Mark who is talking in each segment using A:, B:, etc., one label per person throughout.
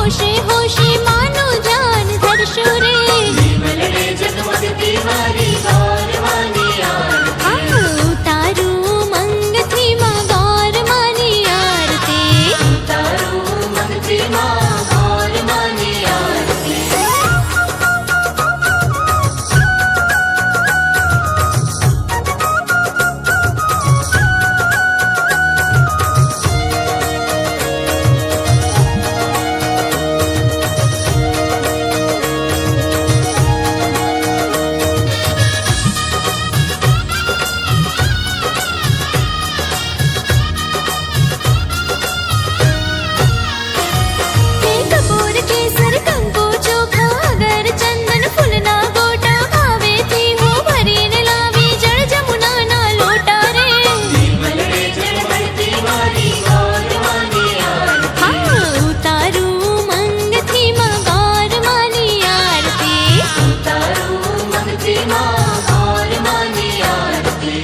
A: होशे होशे मानो ध्यान धरशो रे।
B: विमलड़े जगमगती मारी गौर मानी आरती।
A: उतारू मंग थी माँ गौर मानी आरती।
B: उतारू मंग थी माँ गौर मानी आरती।
A: कपूर केसर कंको चोखा अगर चंदन फुलना गोटा भावे थी हो भरीने लावी जड़ जमुना ना लोटा रे।
B: विमलड़े जगमगती मारी गौर मानी आरती।
A: उतारू मंग थी माँ गौर मानी आरती।
B: उतारू मंग थी माँ गौर मानी आरती।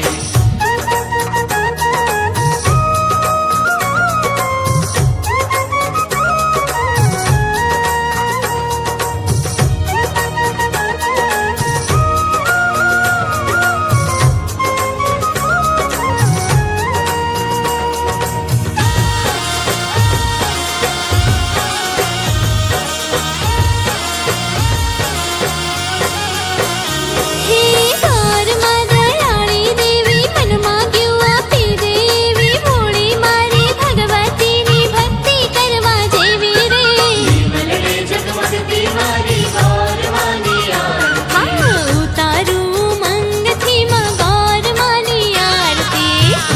A: हे गौर माँ दयाली देवी मन माग्युआ पी देवी भोળી मारी भगवती नी भक्ति करवा जेवी रे।
B: विमलड़े जगमगती मारी गौर मानी आरती।
A: उतारू मंग थी माँ गौर मानी आरती।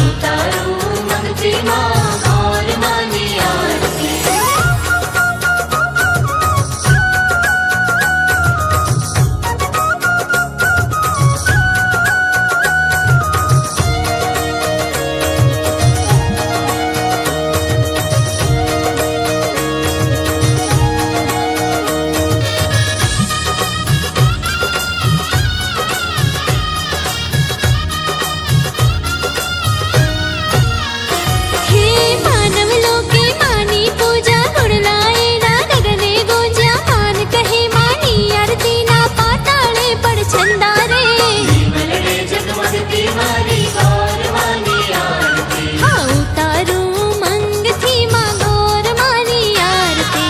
B: उतारू मंग थी माँ गौर मानी आरती।
A: हे मानव लोके मानी पूजा गुण लाए ना गगने गोजा मान कहे मानी आरती ना पाताले पड़ छंदा रे।
B: विमलड़े जगमगती मारी गौर मानी आरती।
A: उतारू मंग थी माँ गौर मानी आरती।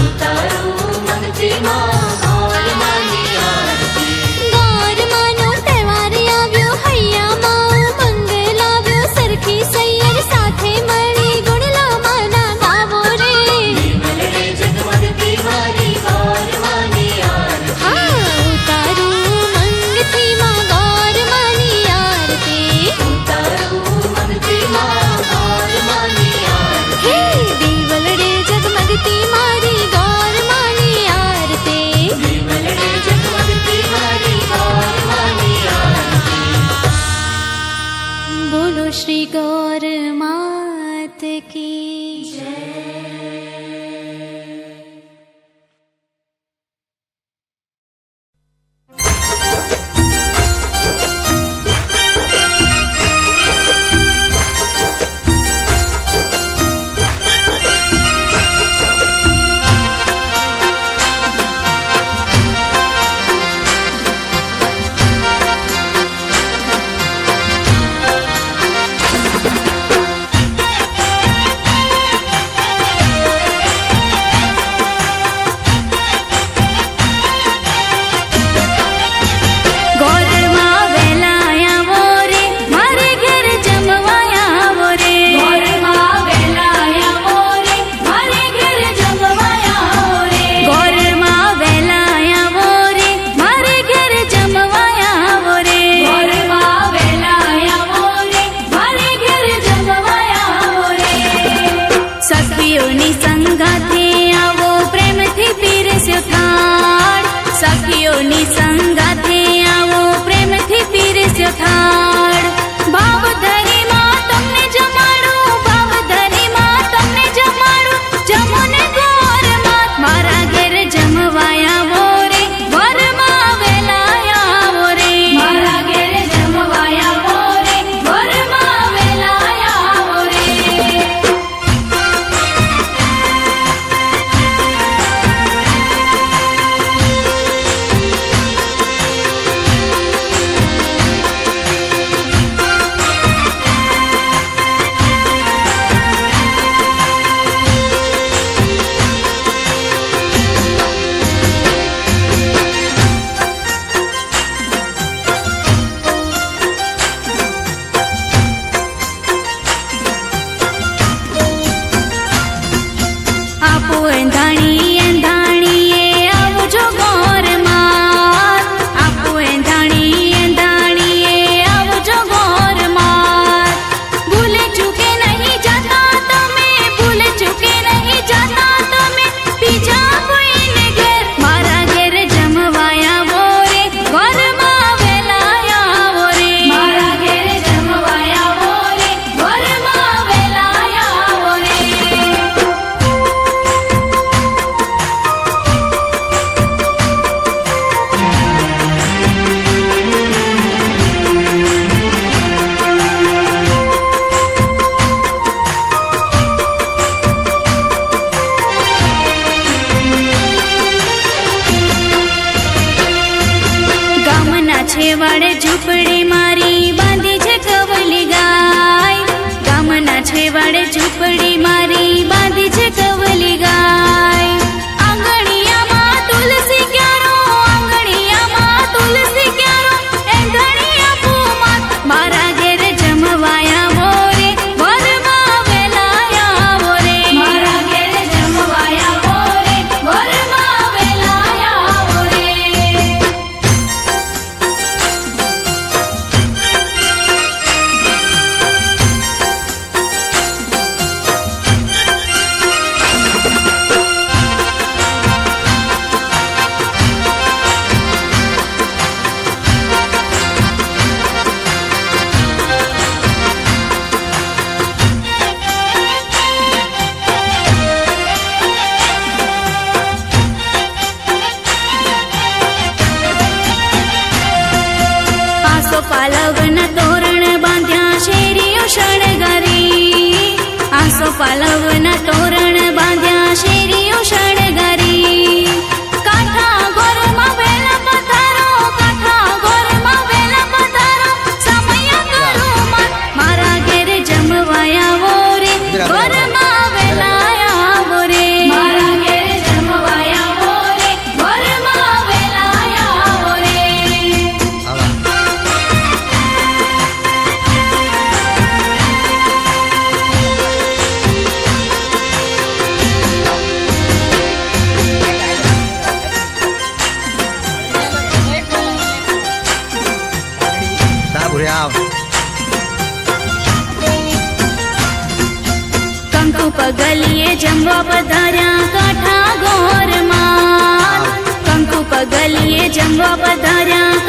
B: उतारू मंग थी माँ गौर मानी आरती।
A: गौर मानो तहेवार આવ્યો હૈયા માઉ મંગલ આવ્યો સરખી સૈયર સાથે મળી ગુણલા માના ગાવો રે।
B: विमलड़े जगमगती मारी गौर मानी आरती।
A: उतारू मंग थी माँ गौर मानी आरती।
B: उतारू मंग थी माँ गौर मानी आरती।
A: हे દીવલડે જગમગતી મારી ગૌર માની આરતી।
B: विमलड़े जगमगती मारी गौर मानी आरती।
A: बोलो श्री गौर मात की
C: પગલીએ જમવા પધાર્યા કાઠા ગોરમાં કંકુ પગલીએ જમવા પધાર્યા